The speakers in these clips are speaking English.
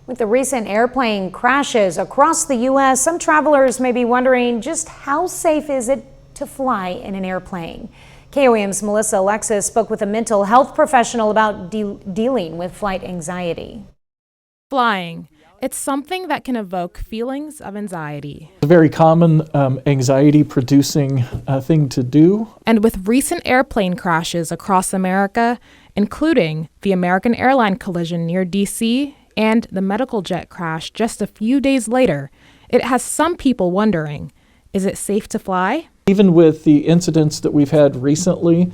With the recent airplane crashes across the U.S., some travelers may be wondering just how safe is it to fly in an airplane. KOAM's Melissa Alexis spoke with a mental health professional about dealing with flight anxiety. Flying. It's something that can evoke feelings of anxiety. It's a very common anxiety-producing thing to do. And with recent airplane crashes across America, including the American airline collision near D.C. and the medical jet crash just a few days later, it has some people wondering, is it safe to fly? Even with the incidents that we've had recently,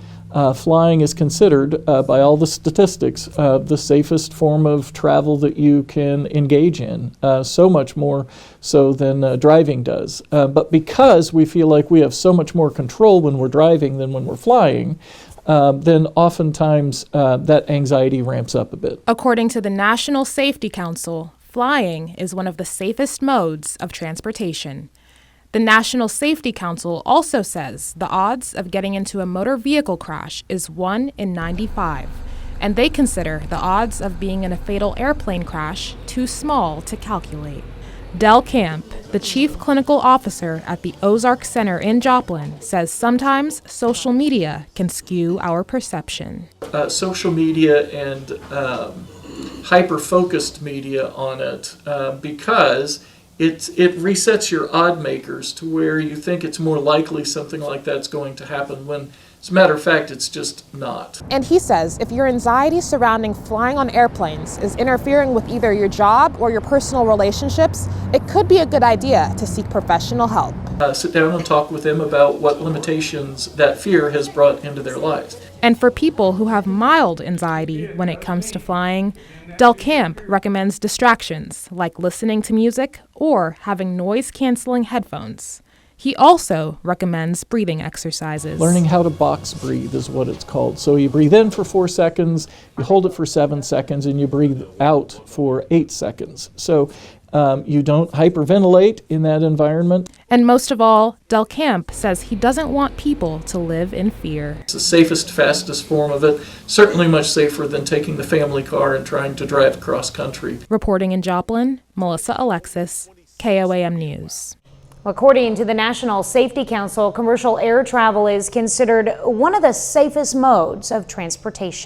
flying is considered, by all the statistics, the safest form of travel that you can engage in, so much more so than driving does. But because we feel like we have so much more control when we're driving than when we're flying, then oftentimes that anxiety ramps up a bit. According to the National Safety Council, flying is one of the safest modes of transportation. The National Safety Council also says the odds of getting into a motor vehicle crash is 1 in 95, and they consider the odds of being in a fatal airplane crash too small to calculate. Del Camp, the chief clinical officer at the Ozark Center in Joplin, says sometimes social media can skew our perception. Social media and hyper-focused media on it because it resets your odd makers to where you think it's more likely something like that's going to happen when, as a matter of fact, it's just not. And he says if your anxiety surrounding flying on airplanes is interfering with either your job or your personal relationships, it could be a good idea to seek professional help. Sit down and talk with them about what limitations that fear has brought into their lives. And for people who have mild anxiety when it comes to flying, Del Camp recommends distractions like listening to music or having noise-canceling headphones. He also recommends breathing exercises. Learning how to box breathe is what it's called. So you breathe in for 4 seconds, you hold it for 7 seconds, and you breathe out for 8 seconds. So you don't hyperventilate in that environment. And most of all, Del Camp says he doesn't want people to live in fear. It's the safest, fastest form of it. Certainly much safer than taking the family car and trying to drive across country. Reporting in Joplin, Melissa Alexis, KOAM News. According to the National Safety Council, commercial air travel is considered one of the safest modes of transportation.